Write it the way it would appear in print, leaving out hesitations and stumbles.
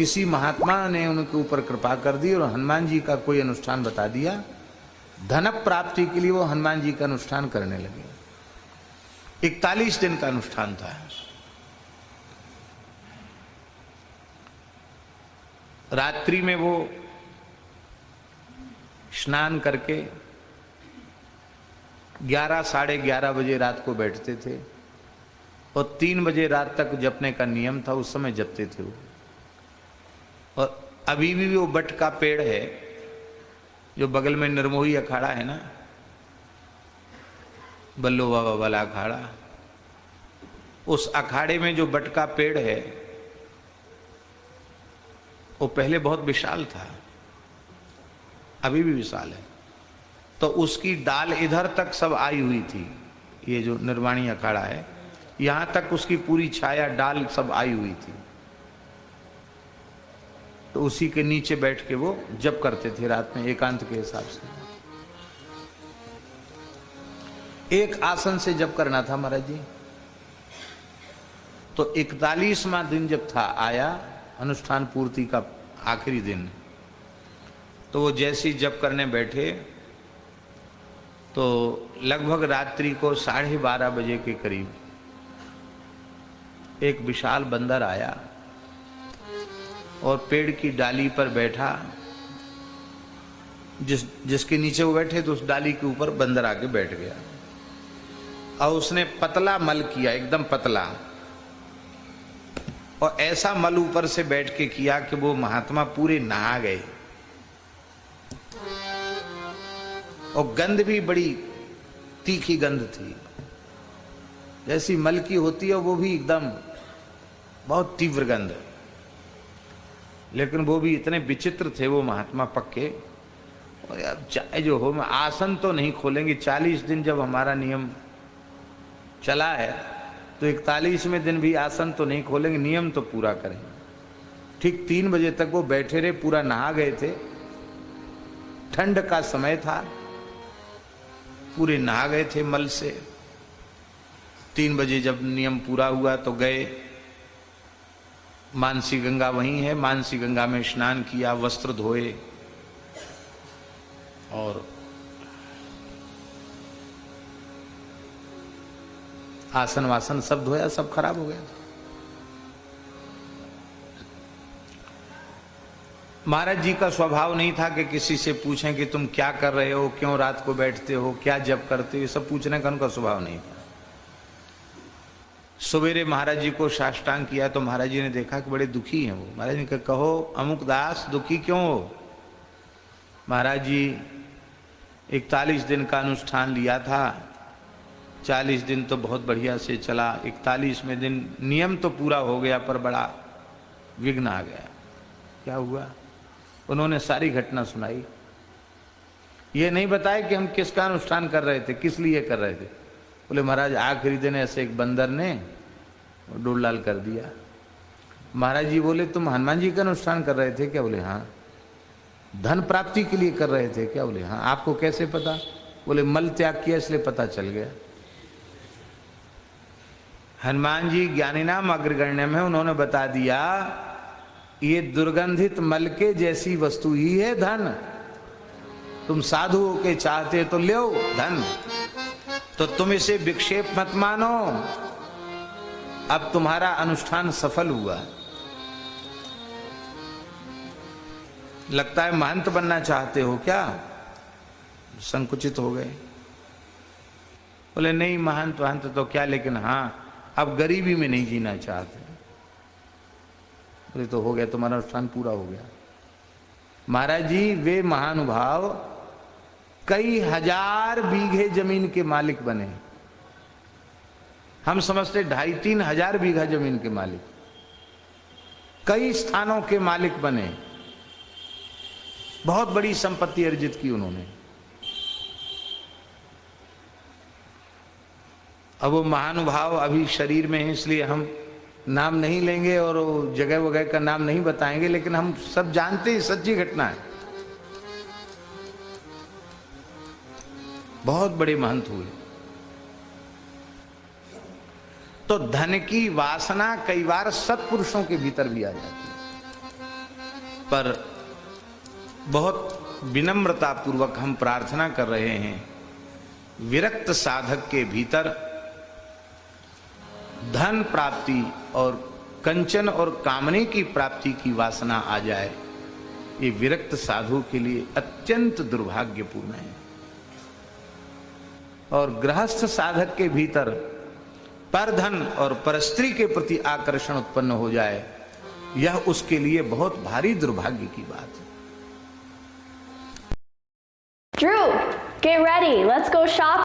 किसी महात्मा ने उनके ऊपर कृपा कर दी और हनुमान जी का कोई अनुष्ठान बता दिया। धन प्राप्ति के लिए वो हनुमान जी का अनुष्ठान करने लगे। 41 दिन का अनुष्ठान था। रात्रि में वो स्नान करके 11 साढ़े 11 बजे रात को बैठते थे और 3 बजे रात तक जपने का नियम था। उस समय जपते थे वो। और अभी भी वो बट का पेड़ है जो बगल में निर्मोही अखाड़ा है ना, बल्लो बाबा वाला अखाड़ा, उस अखाड़े में जो बट का पेड़ है वो पहले बहुत विशाल था, अभी भी विशाल है। तो उसकी डाल इधर तक सब आई हुई थी। ये जो निर्वाणी अखाड़ा है यहां तक उसकी पूरी छाया डाल सब आई हुई थी। तो उसी के नीचे बैठ के वो जप करते थे रात में एकांत के हिसाब से। एक आसन से जप करना था महाराज जी। तो 41वां दिन जब था आया अनुष्ठान पूर्ति का आखिरी दिन, तो वो जैसे ही जप करने बैठे तो लगभग रात्रि को 12:30 बजे के करीब एक विशाल बंदर आया और पेड़ की डाली पर बैठा। जिसके नीचे वो बैठे तो उस डाली के ऊपर बंदर आके बैठ गया और उसने पतला मल किया, एकदम पतला, और ऐसा मल ऊपर से बैठ के किया कि वो महात्मा पूरे नहा गए। और गंध भी बड़ी तीखी गंध थी, जैसी मल की होती है वो भी एकदम बहुत तीव्र गंध। लेकिन वो भी इतने विचित्र थे वो महात्मा पक्के। और यार चाहे जो हो, मैं आसन तो नहीं खोलेंगे। 40 दिन जब हमारा नियम चला है तो 41वें दिन भी आसन तो नहीं खोलेंगे, नियम तो पूरा करेंगे। ठीक 3 बजे तक वो बैठे रहे, पूरा नहा गए थे। ठंड का समय था, पूरे नहा गए थे मल से। 3 बजे जब नियम पूरा हुआ तो गए, मानसी गंगा वहीं है, मानसी गंगा में स्नान किया, वस्त्र धोए और आसन वासन सब धोया, सब खराब हो गया। महाराज जी का स्वभाव नहीं था कि किसी से पूछें कि तुम क्या कर रहे हो, क्यों रात को बैठते हो, क्या जप करते हो, ये सब पूछने का उनका स्वभाव नहीं था। सवेरे महाराज जी को साष्टांग किया तो महाराज जी ने देखा कि बड़े दुखी हैं वो। महाराज जी ने कहा, कहो अमुक दास दुखी क्यों हो? महाराज जी 41 दिन का अनुष्ठान लिया था, 40 दिन तो बहुत बढ़िया से चला, 41वें दिन नियम तो पूरा हो गया पर बड़ा विघ्न आ गया। क्या हुआ? उन्होंने सारी घटना सुनाई। ये नहीं बताया कि हम किसका अनुष्ठान कर रहे थे, किस लिए कर रहे थे। बोले महाराज आखिरी दिन ऐसे एक बंदर ने डोल लाल कर दिया। महाराज जी बोले तुम हनुमान जी का अनुष्ठान कर रहे थे क्या? बोले हाँ। धन प्राप्ति के लिए कर रहे थे क्या? बोले हाँ। आपको कैसे पता? बोले मल त्याग किया इसलिए पता चल गया। हनुमान जी ज्ञानी नाम अग्रगण्य में उन्होंने बता दिया ये दुर्गंधित मल के जैसी वस्तु ही है धन। तुम साधु होके चाहते तो लो धन, तो तुम इसे विक्षेप मत मानो। अब तुम्हारा अनुष्ठान सफल हुआ। लगता है महंत बनना चाहते हो क्या? संकुचित हो गए। बोले नहीं महंत वहंत तो क्या, लेकिन हाँ अब गरीबी में नहीं जीना चाहते। बोले तो हो गया, तुम्हारा अनुष्ठान पूरा हो गया। महाराज जी वे महानुभाव कई हजार बीघे जमीन के मालिक बने। हम समझते 2,500-3 हजार बीघा जमीन के मालिक, कई स्थानों के मालिक बने, बहुत बड़ी संपत्ति अर्जित की उन्होंने। अब वो महानुभाव अभी शरीर में है इसलिए हम नाम नहीं लेंगे और जगह वगैरह का नाम नहीं बताएंगे, लेकिन हम सब जानते हैं सच्ची घटना है। बहुत बड़े महंत हुए। तो धन की वासना कई बार सत्पुरुषों के भीतर भी आ जाती है। पर बहुत विनम्रता पूर्वक हम प्रार्थना कर रहे हैं, विरक्त साधक के भीतर धन प्राप्ति और कंचन और कामने की प्राप्ति की वासना आ जाए, ये विरक्त साधु के लिए अत्यंत दुर्भाग्यपूर्ण है। और गृहस्थ साधक के भीतर परधन और परस्त्री के प्रति आकर्षण उत्पन्न हो जाए, यह उसके लिए बहुत भारी दुर्भाग्य की बात है। Drew, get ready. Let's go shopping.